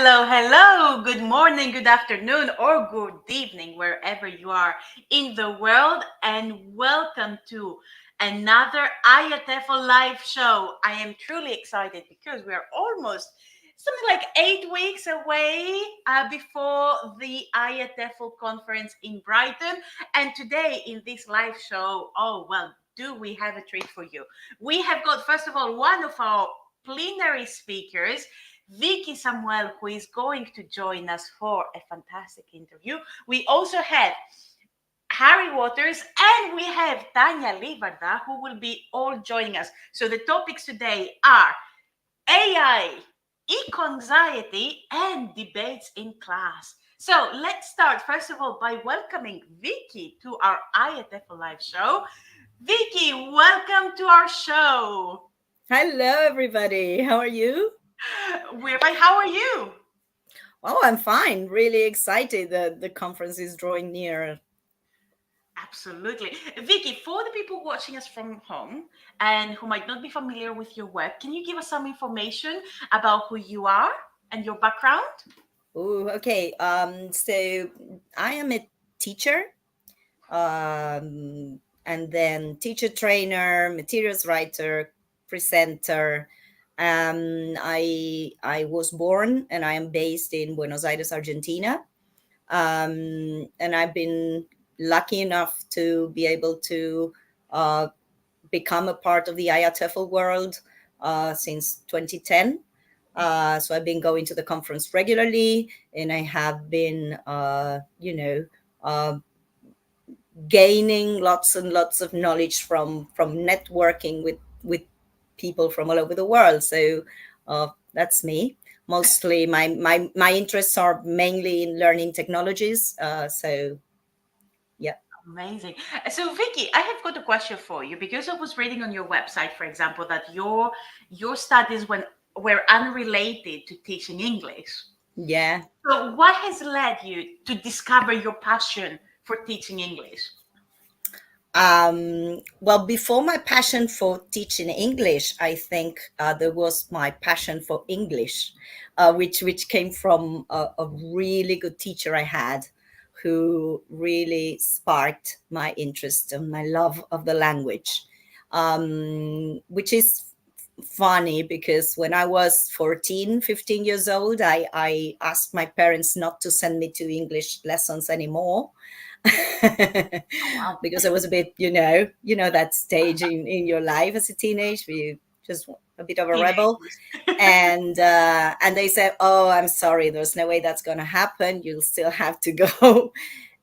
Hello, hello. Good morning, good afternoon, or good evening, wherever you are in the world, and welcome to another IATEFL live show. I am truly excited because we are almost something like 8 weeks away before the IATEFL conference in Brighton. And today in this live show, oh, well, do we have a treat for you? We have got, first of all, one of our plenary speakers, Vicky Samuel, who is going to join us for a fantastic interview. We also have Harry Waters and we have Tanya Livarda, who will be all joining us. So the topics today are AI, eco-anxiety, and debates in class. So let's start, first of all, by welcoming Vicky to our IATEFL live show. Vicky, welcome to our show. Hello, everybody. How are you? We're fine. How are you? Oh, I'm fine. Really excited that the conference is drawing near. Absolutely. Vicky, for the people watching us from home and who might not be familiar with your work, can you give us some information about who you are and your background? Oh, okay. So I am a teacher, and then teacher trainer, materials writer, presenter. I was born and I am based in Buenos Aires, Argentina. And I've been lucky enough to be able to uh, become a part of the IATEFL world since 2010. So I've been going to the conference regularly, and I have been, uh, gaining lots and lots of knowledge from networking with people from all over the world. So that's me. Mostly, my interests are mainly in learning technologies. So yeah. Amazing. So, Vicky, I have got a question for you because I was reading on your website, for example, that your studies were unrelated to teaching English. Yeah. So, what has led you to discover your passion for teaching English? Well, before my passion for teaching English, I think there was my passion for English, which came from a really good teacher I had, who really sparked my interest and my love of the language, which is funny because when I was 14, 15 years old, I asked my parents not to send me to English lessons anymore. Oh, wow. Because I was a bit, that stage in your life as a teenage where you just a bit of a rebel. Teenagers. And they said, "Oh, I'm sorry, there's no way that's going to happen. You'll still have to go."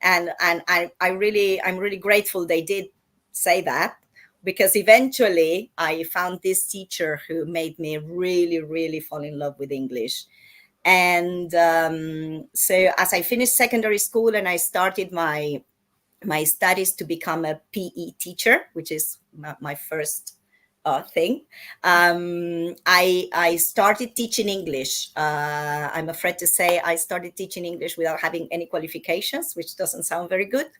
I'm really grateful they did say that, because eventually I found this teacher who made me really, really fall in love with English. And so as I finished secondary school and I started my studies to become a PE teacher, which is my first thing. I started teaching English. I'm afraid to say I started teaching English without having any qualifications, which doesn't sound very good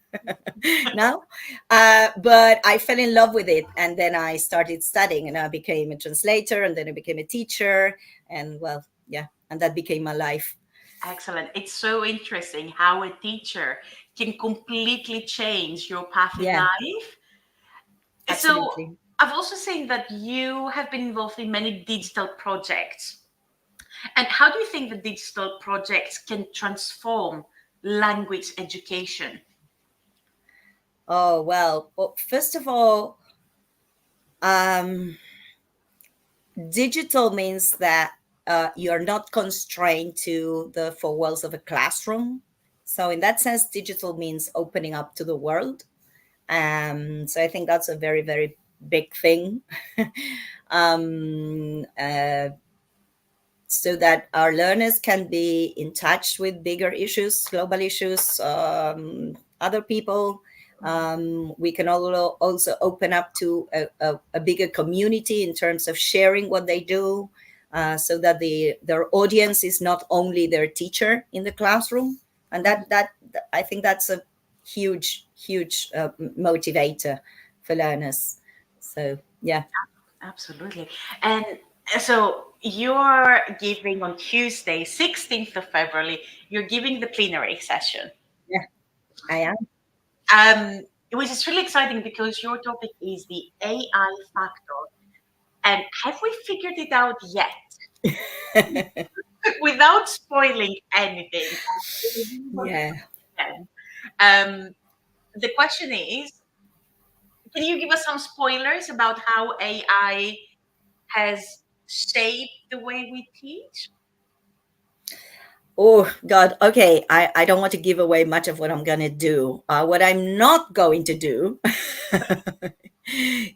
now. But I fell in love with it, and then I started studying, and I became a translator, and then I became a teacher, and well, yeah, and that became my life. Excellent. It's so interesting how a teacher can completely change your path in Yeah, life. So, absolutely. I've also seen that you have been involved in many digital projects. And how do you think the digital projects can transform language education? Oh, well, first of all, um, digital means that you're not constrained to the four walls of a classroom. So, in that sense, digital means opening up to the world. So, I think that's a very, very big thing. um, uh, so that our learners can be in touch with bigger issues, global issues, other people. We can also open up to a bigger community in terms of sharing what they do, so that their audience is not only their teacher in the classroom. And that I think that's a huge motivator for learners. So yeah. Absolutely. And so you're giving on Tuesday, 16th of February, you're giving the plenary session. Yeah, I am. Which is really exciting because your topic is the AI factor. And have we figured it out yet? Without spoiling anything, Yeah. um, the question is, can you give us some spoilers about how AI has shaped the way we teach? Oh God. Okay. I don't want to give away much of what I'm gonna do. What I'm not going to do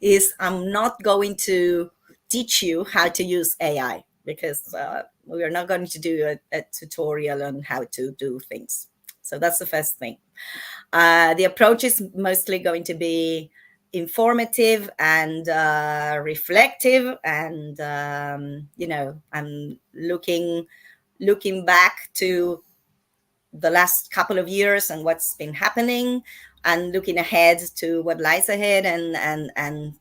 is I'm not going to teach you how to use AI because we are not going to do a tutorial on how to do things. So that's the first thing. The approach is mostly going to be informative and reflective, and I'm looking back to the last couple of years and what's been happening, and looking ahead to what lies ahead, and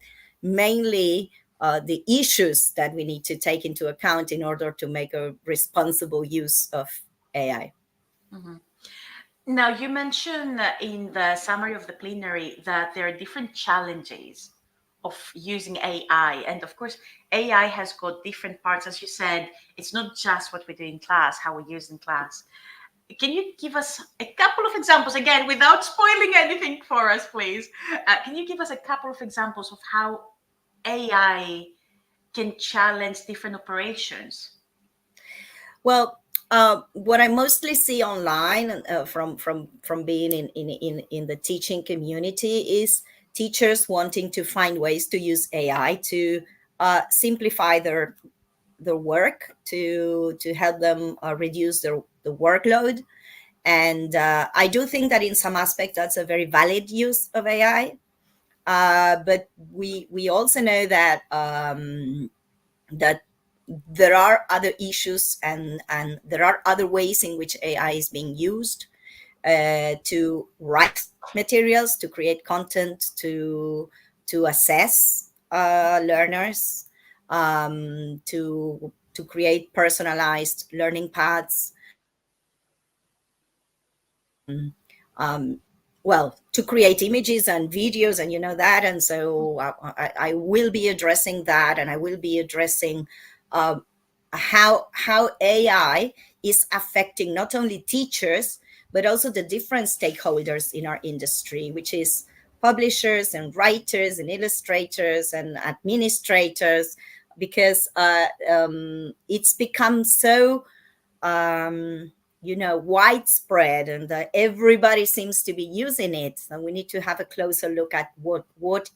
mainly the issues that we need to take into account in order to make a responsible use of AI. Mhm. Now, you mentioned in the summary of the plenary that there are different challenges of using AI. And of course, AI has got different parts. As you said, it's not just what we do in class, how we use in class. Can you give us a couple of examples, again, without spoiling anything for us, please? Can you give us a couple of examples of how AI can challenge different operations? Well, what I mostly see online from being in the teaching community is teachers wanting to find ways to use AI to simplify their work, to help them reduce the workload. And I do think that in some aspect that's a very valid use of AI. But we also know that that there are other issues, and there are other ways in which AI is being used to write materials, to create content, to assess learners, to create personalized learning paths, um, well, to create images and videos, and you know that. And so I will be addressing that, and I will be addressing um, how AI is affecting not only teachers but also the different stakeholders in our industry, which is publishers and writers and illustrators and administrators, because it's become so widespread, and everybody seems to be using it. So we need to have a closer look at what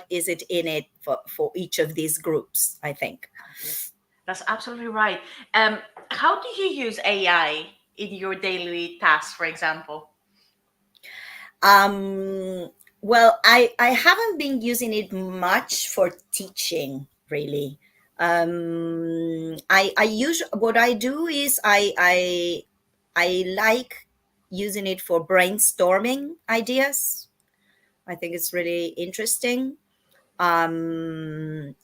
is it in it for each of these groups, I think. That's absolutely right. Um, how do you use AI in your daily tasks, for example? Um, well, I haven't been using it much for teaching, really. I use what I do is I like using it for brainstorming ideas. I think it's really interesting. And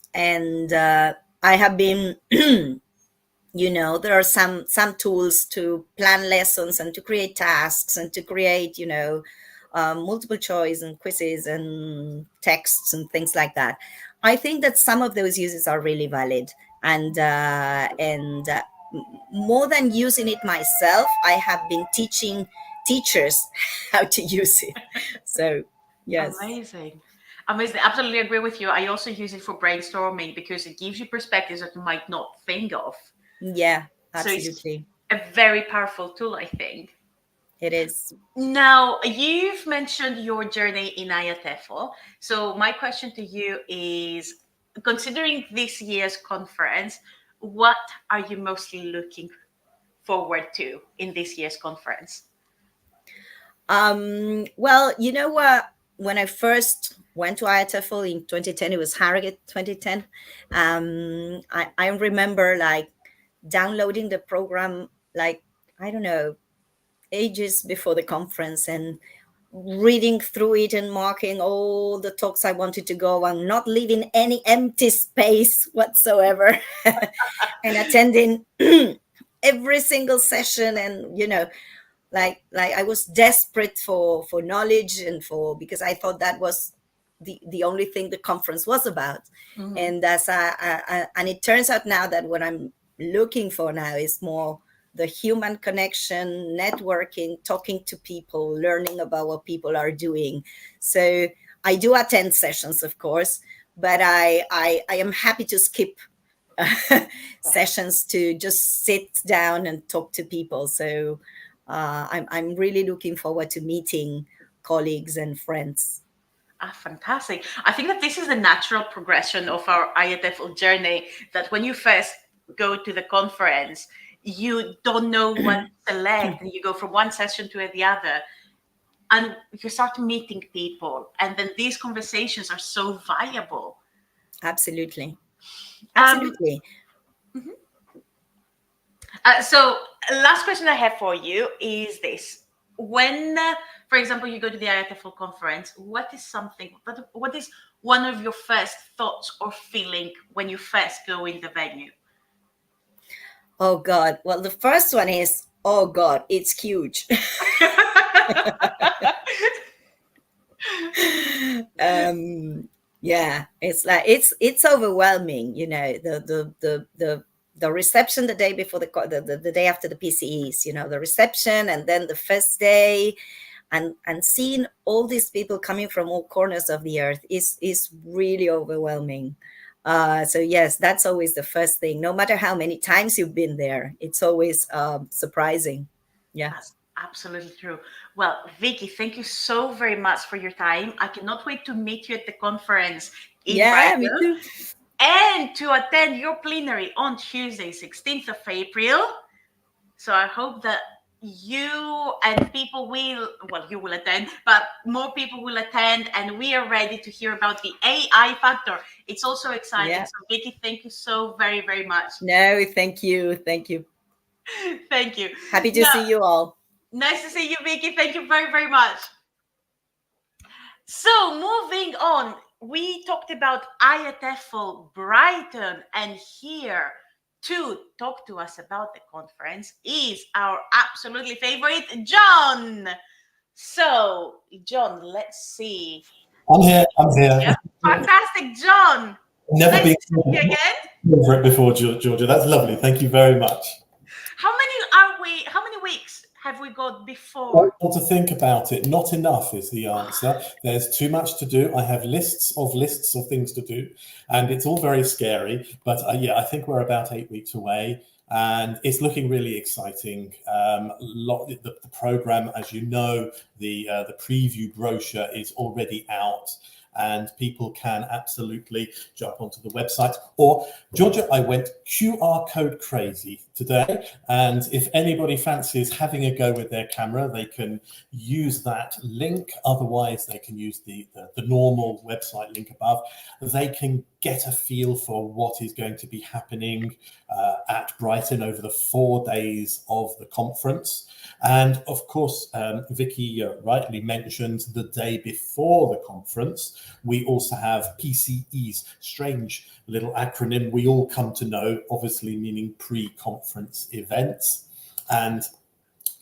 I have been there are some tools to plan lessons and to create tasks and to create multiple choice and quizzes and texts and things like that. I think that some of those uses are really valid, and more than using it myself, I have been teaching teachers how to use it. So yes. Amazing. Amazing. Absolutely agree with you. I also use it for brainstorming because it gives you perspectives that you might not think of. Yeah, So it's absolutely. a very powerful tool, I think. It is. Now, you've mentioned your journey in IATEFL. So, my question to you is, considering this year's conference, what are you mostly looking forward to in this year's conference? Well, you know what? When I first went to IATEFL in 2010, it was Harrogate 2010. I remember like downloading the program, like, I don't know, ages before the conference, and reading through it and marking all the talks I wanted to go and not leaving any empty space whatsoever, and attending every single session. And like I was desperate for knowledge, and for because I thought that was the only thing the conference was about. Mhm. And and it turns out now that what I'm looking for now is more the human connection, networking, talking to people, learning about what people are doing. So I do attend sessions, of course, but I am happy to skip sessions to just sit down and talk to people. So I'm really looking forward to meeting colleagues and friends. Ah, fantastic. I think that this is the natural progression of our IATEFL journey, that when you first go to the conference, you don't know what to select, and you go from one session to the other, and you start meeting people, and then these conversations are so valuable. Absolutely. Um, Absolutely. mhm. So, last question I have for you is this: when, for example, you go to the IATFL conference, what is something? What is one of your first thoughts or feeling when you first go in the venue? Oh God. Well, the first one is, oh God, it's huge. Yeah, it's like it's overwhelming. The reception the day before the day after the PCEs. The reception, and then the first day, and seeing all these people coming from all corners of the earth is really overwhelming. So yes, that's always the first thing. No matter how many times you've been there, it's always surprising. Yeah. That's absolutely true. Well, Vicky, thank you so very much for your time. I cannot wait to meet you at the conference in Yeah, me Brighton too. and to attend your plenary on Tuesday, 16th of April. So I hope that you and people will, well, you will attend, but more people will attend, and we are ready to hear about the AI factor. It's also exciting. Yeah. So, Vicky, thank you so very, very much. No, thank you. Thank you. Thank you. Happy to Now, see you all. nice to see you, Vicky. Thank you very, very much. So, moving on, we talked about IATEFL Brighton, and here to talk to us about the conference is our absolutely favorite John. So, John, let's see. I'm here. I'm Yeah, here. fantastic, John. Never Nice been to see you again. over it before, Georgia. That's lovely. Thank you very much. How many are we? How many weeks have we got before? Well, to think about it, not enough is the answer. There's too much to do. I have lists of things to do, and it's all very scary. But yeah, I think we're about 8 weeks away, and it's looking really exciting. The program, as you know, the preview brochure is already out. And people can absolutely jump onto the website. Or, Georgia, I went QR code crazy today. And if anybody fancies having a go with their camera, they can use that link. Otherwise, they can use the normal website link above. They can get a feel for what is going to be happening at Brighton over the 4 days of the conference. And of course, Vicky rightly mentioned the day before the conference, we also have PCEs, strange little acronym we all come to know, obviously meaning pre-conference events. And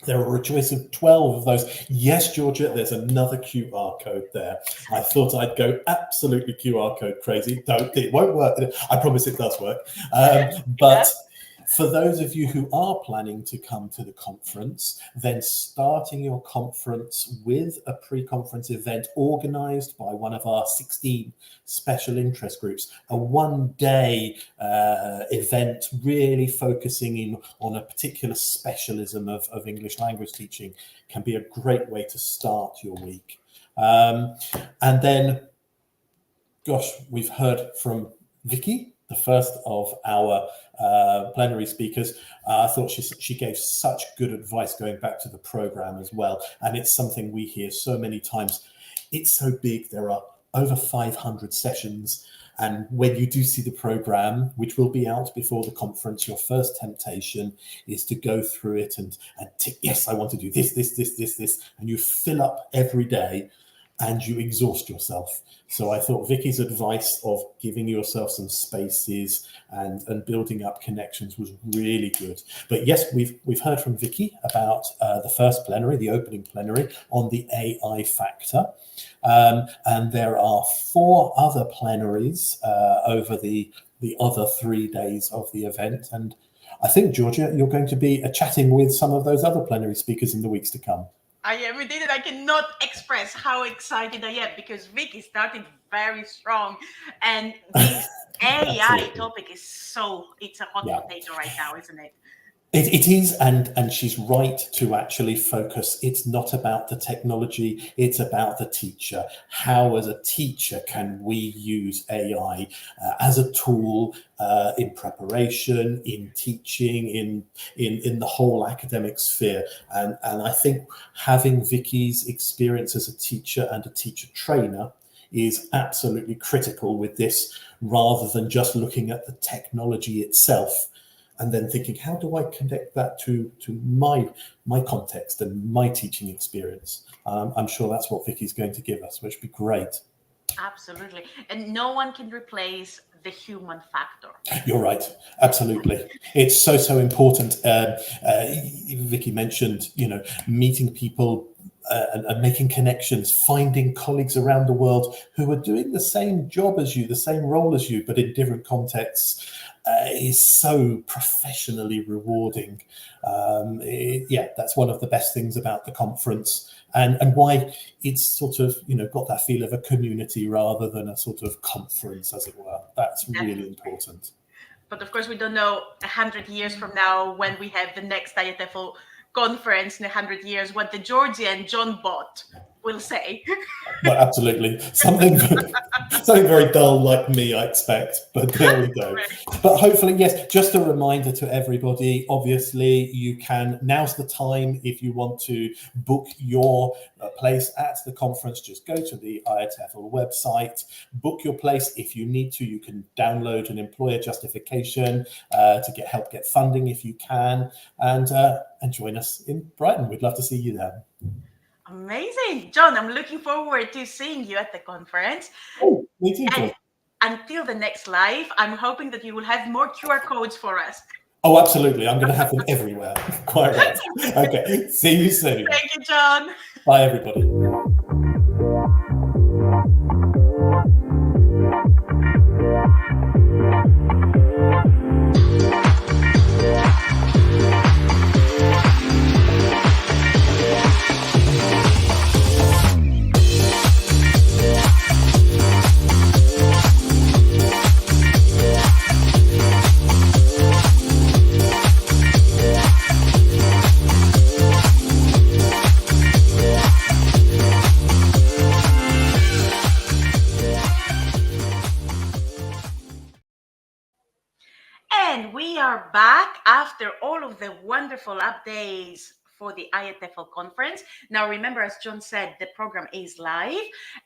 there are a choice of 12 of those. Yes, Georgia, there's another QR code there. I thought I'd go absolutely QR code crazy. Don't, it won't work. I promise it does work. But for those of you who are planning to come to the conference, then starting your conference with a pre-conference event organized by one of our 16 special interest groups, a one-day event really focusing in on a particular specialism of English language teaching can be a great way to start your week. And then, gosh, we've heard from Vicky, the first of our plenary speakers. I thought she gave such good advice going back to the program as well. And it's something we hear so many times. It's so big. There are over 500 sessions. And when you do see the program, which will be out before the conference, your first temptation is to go through it and tick, yes, I want to do this, and you fill up every day and you exhaust yourself. So I thought Vicky's advice of giving yourself some spaces and building up connections was really good. But yes, we've heard from Vicky about the first plenary, the opening plenary on the AI factor. And there are 4 other plenaries over the other 3 days of the event. And I think, Georgia, you're going to be chatting with some of those other plenary speakers in the weeks to come. I am indeed, and I cannot express how excited I am because Vicky started very strong, and this AI topic is it's a hot potato right now, isn't it? It is, and she's right to actually focus. It's not about the technology, it's about the teacher. How, as a teacher, can we use AI as a tool in preparation, in teaching, in the whole academic sphere? And I think having Vicky's experience as a teacher and a teacher trainer is absolutely critical with this, rather than just looking at the technology itself and then thinking, how do I connect that to my context and my teaching experience? I'm sure that's what Vicky's going to give us, which would be great. Absolutely. And no one can replace the human factor. You're right. Absolutely. It's so important. Vicky mentioned, meeting people and making connections, finding colleagues around the world who are doing the same job as you, the same role as you, but in different contexts. Is so professionally rewarding. That's one of the best things about the conference, and why it's sort of got that feel of a community rather than a sort of conference, as it were. That's really important. But of course, we don't know 100 years from now, when we have the next IATEFL conference in 100 years, what the Georgia and John bot will say. Well, absolutely. Something very dull like me, I expect, but there we go. But hopefully, yes, just a reminder to everybody, obviously now's the time. If you want to book your place at the conference, just go to the IATEFL website, book your place. If you need to, you can download an employer justification to get funding if you can, and join us in Brighton. We'd love to see you there. Amazing. John, I'm looking forward to seeing you at the conference. Oh, me too, John. Until the next live, I'm hoping that you will have more QR codes for us. Oh, absolutely. I'm going to have them everywhere. Quite right. Okay. See you soon. Thank you, John. Bye, everybody. And we are back after all of the wonderful updates for the IATEFL conference. Now, remember, as John said, the program is live.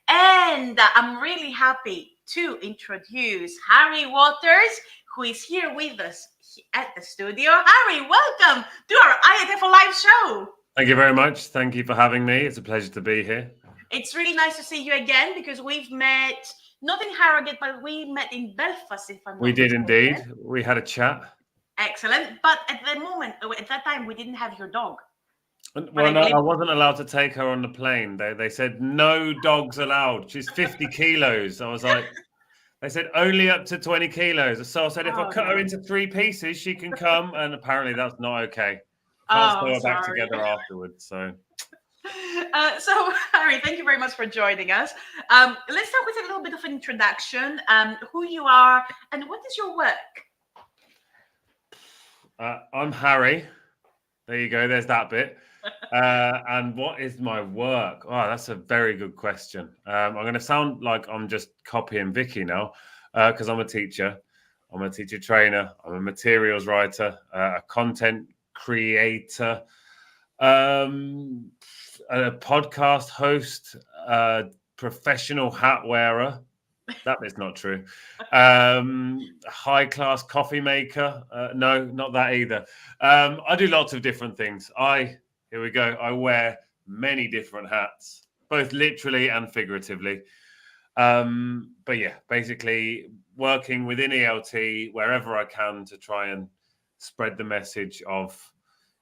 And I'm really happy to introduce Harry Waters, who is here with us at the studio. Harry, welcome to our IATEFL live show. Thank you very much. Thank you for having me. It's a pleasure to be here. It's really nice to see you again, because we've met, not in Harrogate, but we met in Belfast, if I'm not We did mistaken. indeed. We had a chat. Excellent. But at that time, we didn't have your dog. Well, no, I wasn't allowed to take her on the plane. They said no dogs allowed. She's 50 kilos. I was like, they said only up to 20 kilos. So I said, if I cut her into 3 pieces, she can come. And apparently that's not okay. Can't sew her back together afterwards. So Harry, thank you very much for joining us. Let's start with a little bit of an introduction. Who you are and what is your work? I'm Harry. There you go. There's that bit. And what is my work? Oh, that's a very good question. I'm going to sound like I'm just copying Vicky now, because I'm a teacher. I'm a teacher trainer. I'm a materials writer, a content creator, a podcast host, professional hat wearer. That bit's not true. High class coffee maker. No, not that either. I do lots of different things. Here we go. I wear many different hats, both literally and figuratively. But yeah, basically working within ELT wherever I can to try and spread the message of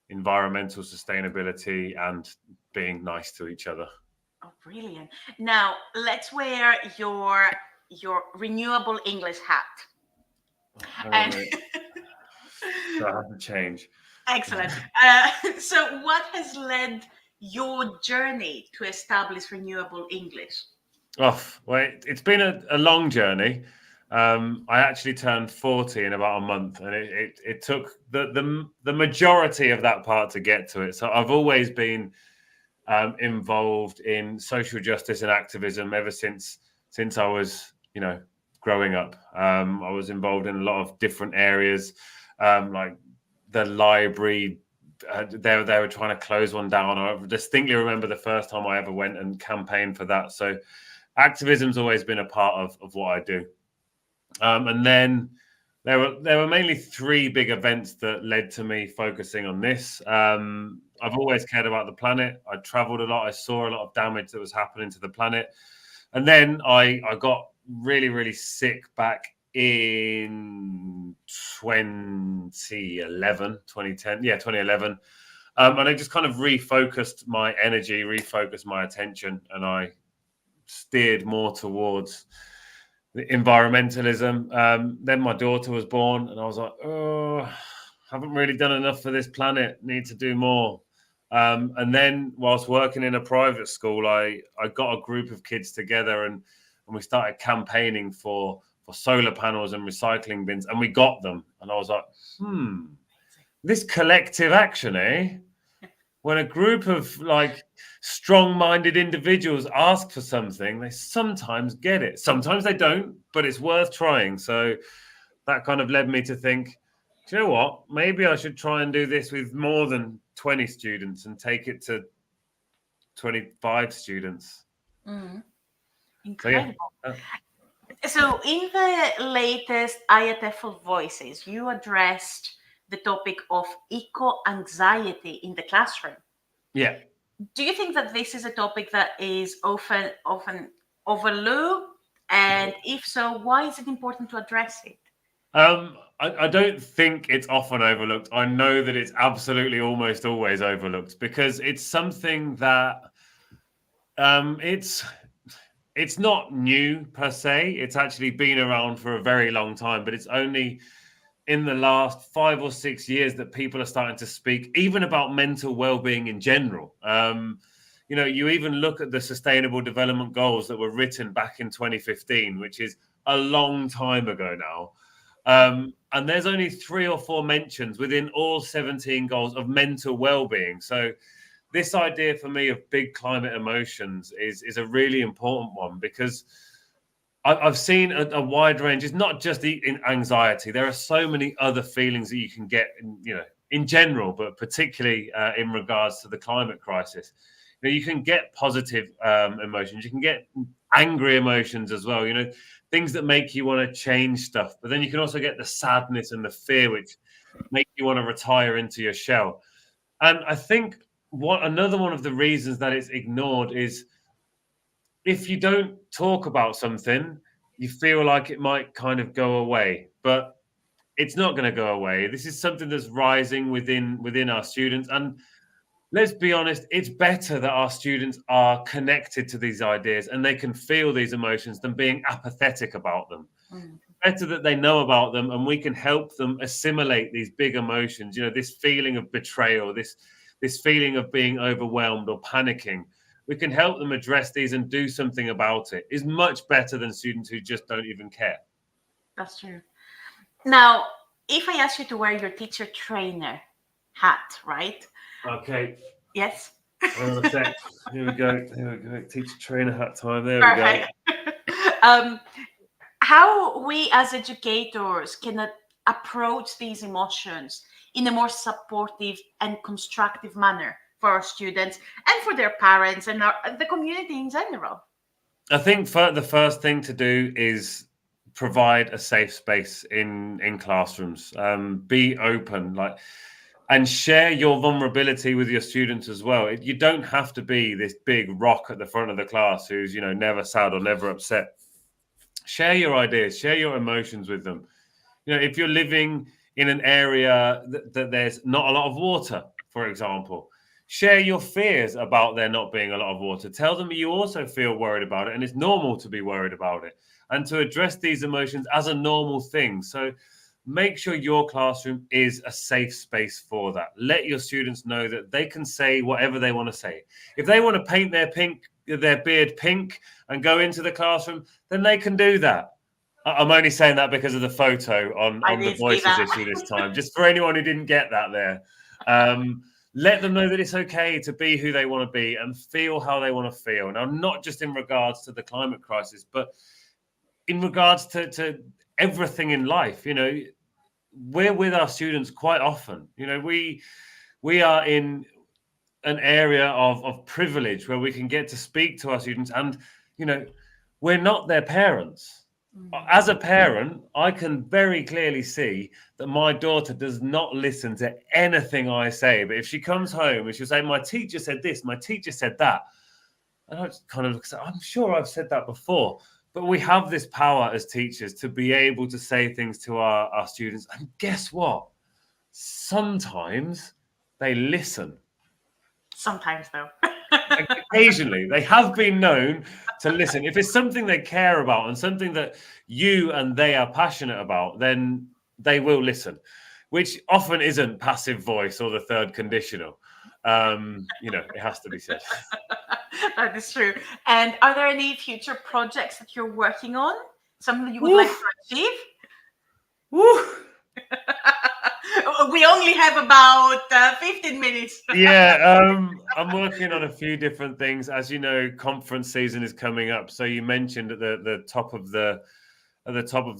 environmental sustainability and being nice to each other. Oh, brilliant. Now, let's wear your renewable English hat. And So I have to change. excellent. So what has led your journey to establish renewable English? Oh, well, it's been a long journey. I actually turned 40 in about a month, and it took the majority of that part to get to it. So I've always been involved in social justice and activism ever since I was, growing up. I was involved in a lot of different areas, like the library. They were trying to close one down. I distinctly remember the first time I ever went and campaigned for that. So activism's always been a part of what I do. And then there were mainly three big events that led to me focusing on this. I've always cared about the planet. I traveled a lot. I saw a lot of damage that was happening to the planet. And then I got really, really sick back in 2011. And I just kind of refocused my energy, refocused my attention, and I steered more towards the environmentalism. Then my daughter was born, and I was like, oh, haven't really done enough for this planet. Need to do more. And then, whilst working in a private school, I got a group of kids together, and we started campaigning for solar panels and recycling bins, and we got them. And I was like, this collective action, eh? When a group of strong-minded individuals ask for something, they sometimes get it. Sometimes they don't, but it's worth trying. So that kind of led me to think, do you know what? Maybe I should try and do this with more than 20 students and take it to 25 students. Incredible. So, So in the latest IATEFL Voices, you addressed the topic of eco-anxiety in the classroom. yeah. Do you think that this is a topic that is often overlooked? And if so, why is it important to address it? I don't think it's often overlooked. I know that it's absolutely almost always overlooked because it's something that it's not new per se. It's actually been around for a very long time, but it's only in the last 5 or 6 years that people are starting to speak even about mental well-being in general. You even look at the Sustainable Development Goals that were written back in 2015, which is a long time ago now. And there's only 3 or 4 mentions within all 17 goals of mental well-being. So this idea for me of big climate emotions is a really important one because I've seen a wide range. It's not just in anxiety. There are so many other feelings that you can get, in general, but particularly in regards to the climate crisis. You can get positive emotions. You can get angry emotions as well. Things that make you want to change stuff. But then you can also get the sadness and the fear, which make you want to retire into your shell. And I think another one of the reasons that it's ignored is if you don't talk about something, you feel like it might kind of go away, but it's not going to go away. This is something that's rising within our students. And let's be honest, it's better that our students are connected to these ideas and they can feel these emotions than being apathetic about them. Better that they know about them and we can help them assimilate these big emotions, this feeling of betrayal, this feeling of being overwhelmed or panicking. We can help them address these and do something about it. Is much better than students who just don't even care. That's true. Now, if I ask you to wear your teacher trainer hat, right? Okay. Yes. Hold on a sec. Here we go. Teacher trainer hat time. There we go. How we as educators can approach these emotions in a more supportive and constructive manner for our students and for their parents and the community in general? I think the first thing to do is provide a safe space in classrooms. Be open, and share your vulnerability with your students as well. You don't have to be this big rock at the front of the class who's, never sad or never upset. Share your ideas, share your emotions with them. If you're living in an area that there's not a lot of water, for example, share your fears about there not being a lot of water. Tell them you also feel worried about it, and it's normal to be worried about it, and to address these emotions as a normal thing. So make sure your classroom is a safe space for that. Let your students know that they can say whatever they want to say. If they want to paint their beard pink and go into the classroom, then they can do that. I'm only saying that because of the photo on the voices issue this time, just for anyone who didn't get that there. Let them know that it's okay to be who they want to be and feel how they want to feel. Now, not just in regards to the climate crisis, but in regards to everything in life. We're with our students quite often. We are in an area of privilege where we can get to speak to our students, and we're not their parents. As a parent, I can very clearly see that my daughter does not listen to anything I say. But if she comes home and she'll say, my teacher said this, my teacher said that, and I just kind of look and say, I'm sure I've said that before. But we have this power as teachers to be able to say things to our students. And guess what? Sometimes they listen. Sometimes, though. Occasionally, they have been known to listen. If it's something they care about and something that you and they are passionate about, then they will listen, which often isn't passive voice or the third conditional. It has to be said. That is true. And are there any future projects that you're working on? Something you would like to achieve? Woo! We only have about 15 minutes. Yeah, I'm working on a few different things. As you know, conference season is coming up. So you mentioned at the top of the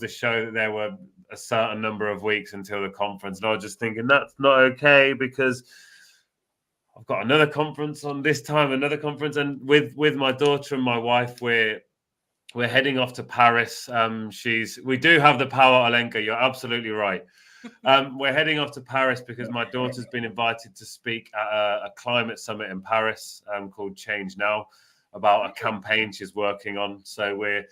show that there were a certain number of weeks until the conference, and I was just thinking that's not okay because I've got another conference on this time, another conference, and with my daughter and my wife, we're heading off to Paris. We do have the power, Alenka. You're absolutely right. We're heading off to Paris because my daughter's been invited to speak at a climate summit in Paris called Change Now, about a campaign she's working on. So we're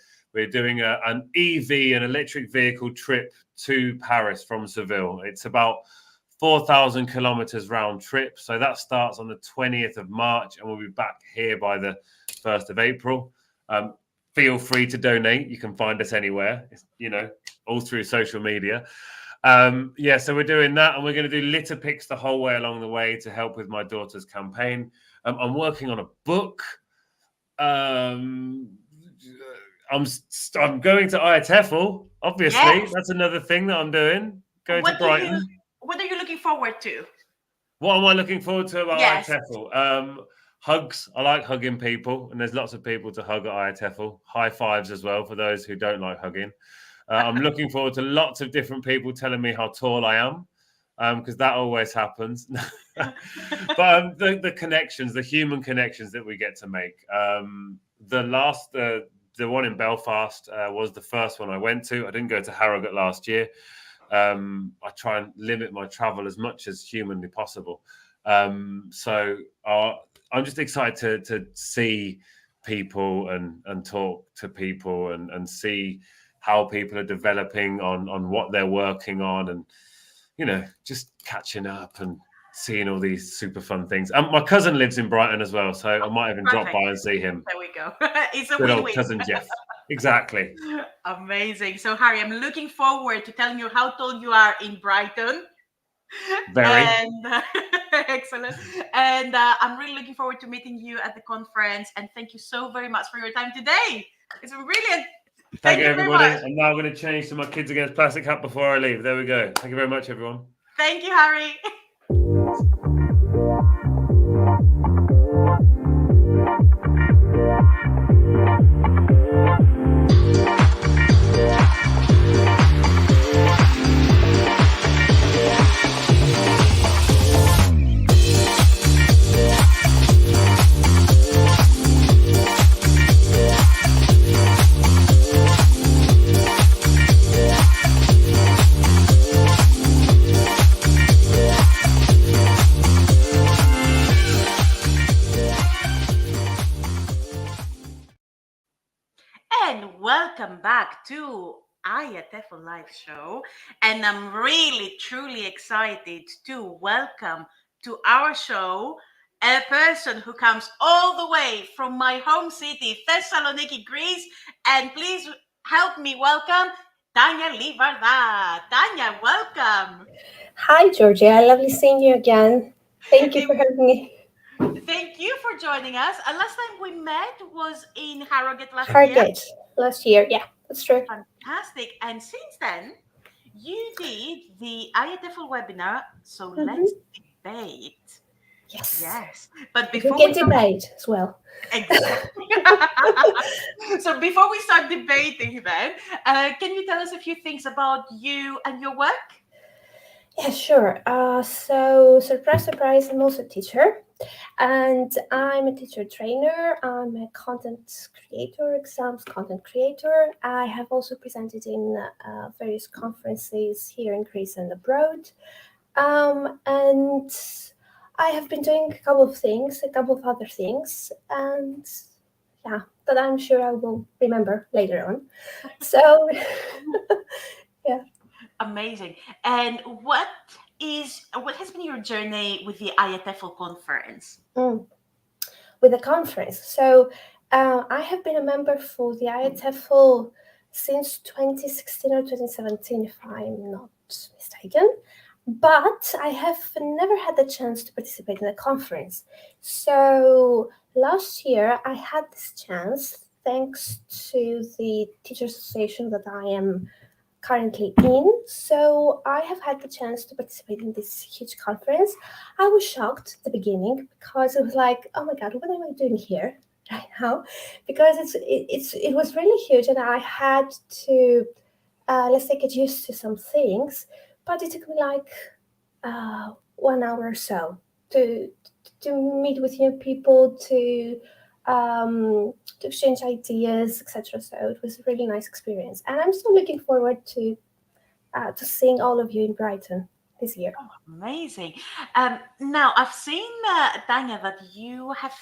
doing an EV, an electric vehicle trip to Paris from Seville. It's about 4,000 kilometers round trip. So that starts on the 20th of March and we'll be back here by the 1st of April. Feel free to donate. You can find us anywhere, all through social media. So we're doing that, and we're going to do litter picks the whole way along the way to help with my daughter's campaign. I'm working on a book. I'm going to IATEFL, obviously. Yes. That's another thing that I'm doing. Going to Brighton. What are you looking forward to? What am I looking forward to about IATEFL? Hugs. I like hugging people, and there's lots of people to hug at IATEFL. High fives as well for those who don't like hugging. I'm looking forward to lots of different people telling me how tall I am, because that always happens. But the connections, the human connections that we get to make. The one in Belfast was the first one I went to. I didn't go to Harrogate last year. I try and limit my travel as much as humanly possible. So I'm just excited to see people and talk to people and see how people are developing on what they're working on, and just catching up and seeing all these super fun things. My cousin lives in Brighton as well, so I might even drop by and see him. There we go. It's a good win-win. Old cousin Jeff. Exactly. Amazing. So Harry, I'm looking forward to telling you how tall you are in Brighton. Very. And excellent. And I'm really looking forward to meeting you at the conference. And thank you so very much for your time today. It's been brilliant. Thank you, everybody. I'm now going to change to my Kids Against Plastic hat before I leave. There we go. Thank you very much, everyone. Thank you, Harry. welcome back to IATEFL live show. And I'm really, truly excited to welcome to our show a person who comes all the way from my home city, Thessaloniki, Greece. And please help me welcome Tanya Livarda. Tanya, welcome. Hi, Georgia. Lovely seeing you again. Thank you It for having me. Thank you for joining us. Last time we met was in Harrogate last year. Harrogate last year. Yeah, that's true. Fantastic. And since then, you did the IATEFL webinar. So hmm let's debate. Yes. Yes. But We before can we start, debate as well. exactly. So before we start debating, then, can you tell us a few things about you and your work? Yeah, sure. So surprise, surprise, I'm also a teacher. And I'm a teacher trainer. I'm a content creator, exams content creator. I have also presented in various conferences here in Greece and abroad. And I have been doing a couple of things, a couple of other things, and yeah, that I'm sure I will remember later on. So, yeah. Amazing. And what has been your journey with the IATEFL conference? Mm. With the conference. So, I have been a member for the IATEFL since 2016 or 2017, if I'm not mistaken. But I have never had the chance to participate in the conference. So last year I had this chance thanks to the Teachers Association that I am currently in. So I have had the chance to participate in this huge conference. I was shocked at the beginning because it was like, oh my God, what am I doing here right now? Because it was really huge, and I had to let's say get used to some things. But it took me like 1 hour or so to meet with new people, to exchange ideas, etc. So it was a really nice experience, and I'm still looking forward to seeing all of you in Brighton this year. Amazing. Now, I've seen, Tanya, that you have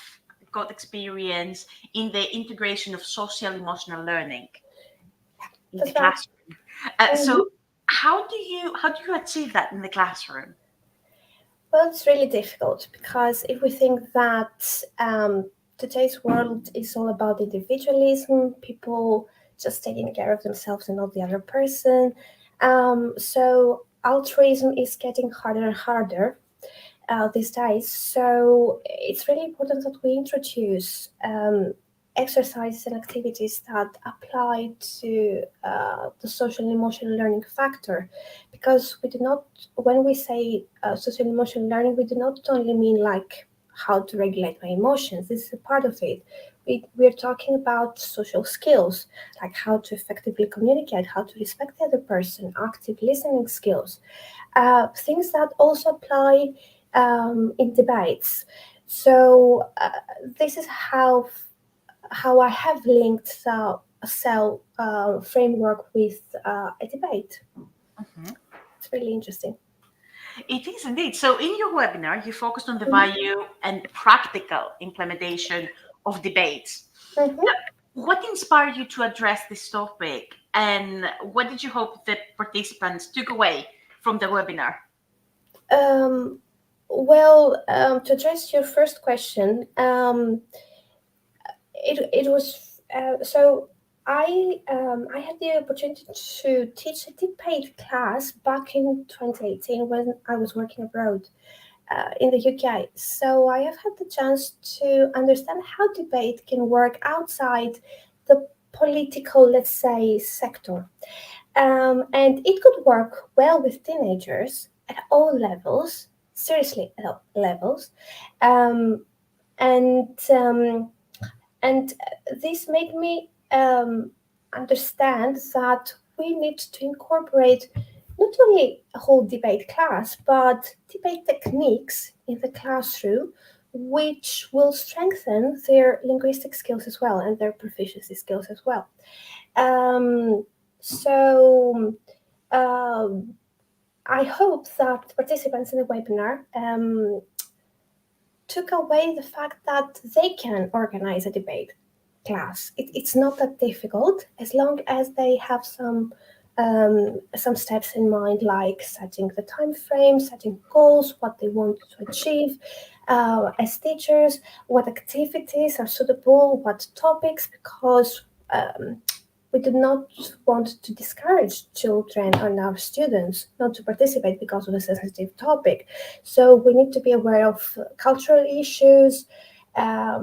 got experience in the integration of social emotional learning in the That's right. classroom. Mhm. So, how do you achieve that in the classroom? Well, it's really difficult because if we think that today's world is all about individualism, people just taking care of themselves and not the other person, so altruism is getting harder and harder these days. So it's really important that we introduce exercises and activities that apply to the social and emotional learning factor, because we do not, when we say social and emotional learning, we do not only mean like how to regulate my emotions. This is a part of it. We're talking about social skills, like how to effectively communicate, how to respect the other person, active listening skills, things that also apply in debates. So this is how I have linked a cell framework with a debate. Mhm. It's really interesting. It is indeed. So, in your webinar, you focused on the Mhm. value and practical implementation of debates. Mhm. What inspired you to address this topic, and what did you hope the participants took away from the webinar? Um, well, to address your first question, it was so I had the opportunity to teach a debate class back in 2018 when I was working abroad in the UK. So I have had the chance to understand how debate can work outside the political, let's say, sector. And it could work well with teenagers at all levels, seriously, at all levels. Um, and and this made me understand that we need to incorporate not only a whole debate class, but debate techniques in the classroom, which will strengthen their linguistic skills as well and their proficiency skills as well. Um, so um, I hope that the participants in the webinar took away the fact that they can organize a debate. class. It's not that difficult as long as they have some steps in mind, like setting the time frame, setting goals, what they want to achieve as teachers, what activities are suitable, what topics, because we do not want to discourage children and our students not to participate because of a sensitive topic. So we need to be aware of cultural issues,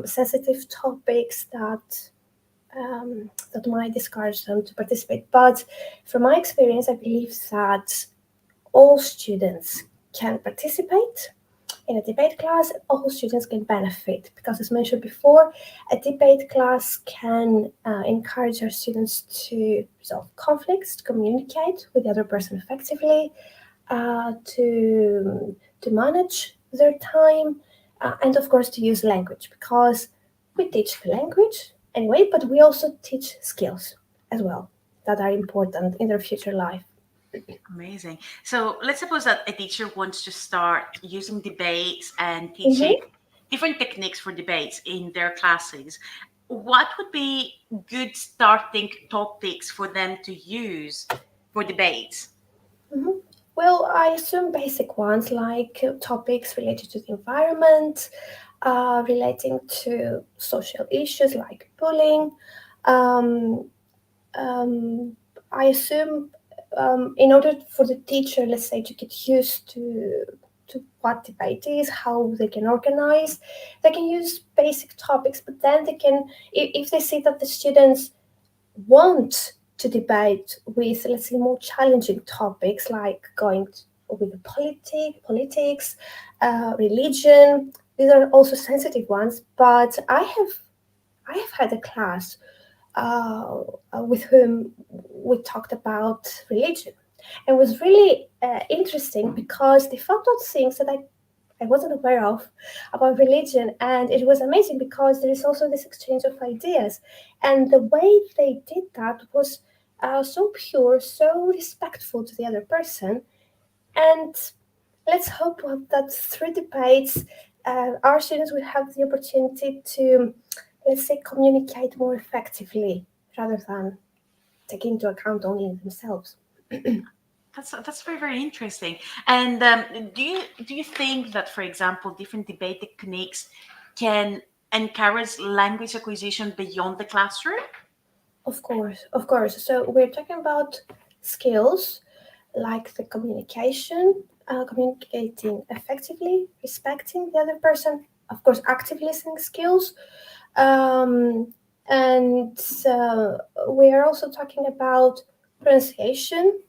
sensitive topics that might discourage them to participate. But from my experience, I believe that all students can participate in a debate class. All students can benefit because, as mentioned before, a debate class can encourage our students to resolve conflicts, to communicate with the other person effectively, to manage their time, and of course to use language, because we teach the language anyway, but we also teach skills as well that are important in their future life. Amazing. So let's suppose that a teacher wants to start using debates and teaching Mhm. different techniques for debates in their classes. What would be good starting topics for them to use for debates? Mhm. Well, I assume basic ones like topics related to the environment, relating to social issues like bullying. Um, um, I assume in order for the teacher, let's say, to get used to what debate is, how they can organize, they can use basic topics, but then they can, if they see that the students want to debate with, let's say, more challenging topics like going with the politics, religion. These are also sensitive ones. But I have had a class uh, with whom we talked about religion. It was really interesting because they found out things that I wasn't aware of about religion, and it was amazing because there is also this exchange of ideas, and the way they did that was so pure, so respectful to the other person, and let's hope that through debates, our students will have the opportunity to, let's say, communicate more effectively rather than take into account only themselves. That's very, very interesting. And do you think that, for example, different debate techniques can encourage language acquisition beyond the classroom? Of course, of course. So we're talking about skills like the communication, communicating effectively, respecting the other person, of course, active listening skills. Um, and we are also talking about pronunciation,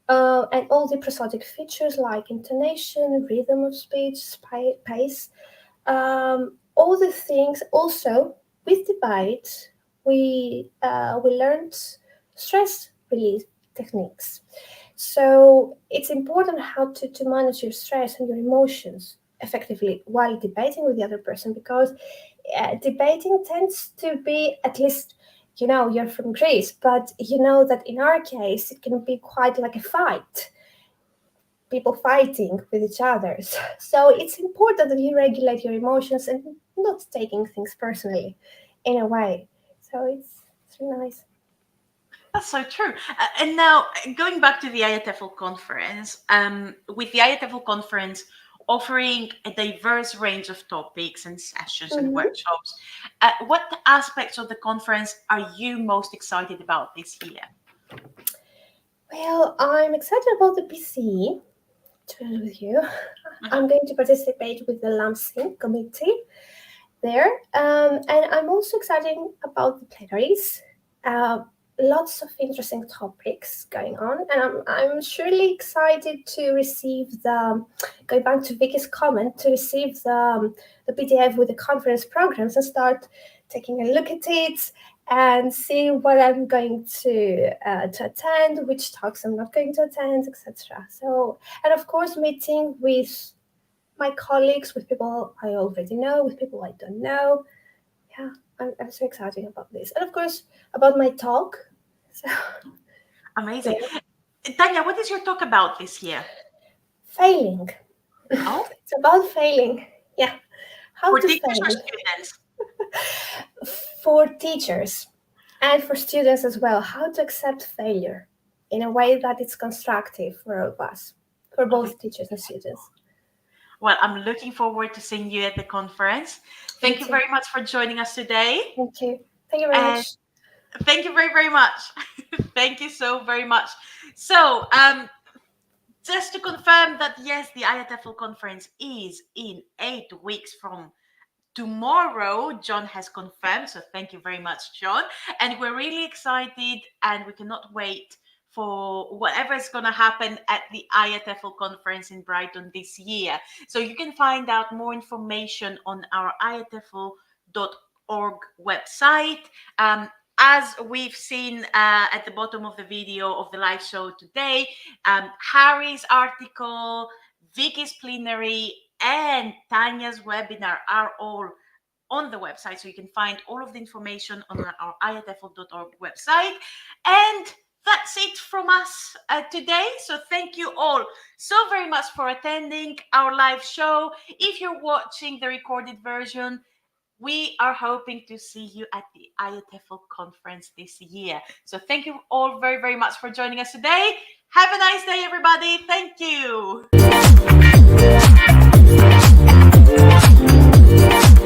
and all the prosodic features like intonation, rhythm of speech, pace, all the things. Also, with debate, we learned stress release techniques. So it's important how to manage your stress and your emotions effectively while debating with the other person, because debating tends to be, at least, you're from Greece, but you know that in our case it can be quite like a fight, people fighting with each other. So it's important that you regulate your emotions and not taking things personally in a way. So it's really nice. That's so true. And now, going back to the IATEFL conference, with the IATEFL conference offering a diverse range of topics and sessions and Mhm. workshops, what aspects of the conference are you most excited about this year? Well, I'm excited about the PCE, to be honest with you. Uh-huh. I'm going to participate with the LAMSIN committee there. And I'm also excited about the plenaries. Uh, Lots of interesting topics going on, and I'm surely excited to receive going back to Vicky's comment, to receive the PDF with the conference programs and start taking a look at it and see what I'm going to attend, which talks I'm not going to attend, etc. So, and of course, meeting with my colleagues, with people I already know, with people I don't know. Yeah, I'm so excited about this. And of course, about my talk. So, Amazing. there. Tanya, what is your talk about this year? Failing. Oh, It's about failing. Yeah, how for to teachers or fail. students? for teachers and for students as well, how to accept failure in a way that it's constructive for all of us, for both teachers and students. Well, I'm looking forward to seeing you at the conference. Thank Me you too. very much for joining us today. Thank you. Thank you very And much. thank you very, very much. Thank you so very much. So, just to confirm that yes, the IATEFL conference is in 8 weeks from tomorrow. John has confirmed, so thank you very much, John. And we're really excited, and we cannot wait for whatever is going to happen at the IATEFL conference in Brighton this year. So you can find out more information on our iatefl.org website. As we've seen at the bottom of the video of the live show today, Harry's article, Vicky's plenary, and Tanya's webinar are all on the website. So you can find all of the information on our iatefl.org website. And that's it from us today. So thank you all so very much for attending our live show. If you're watching the recorded version, we are hoping to see you at the IATEFL conference this year. So thank you all very, very much for joining us today. Have a nice day, everybody. Thank you.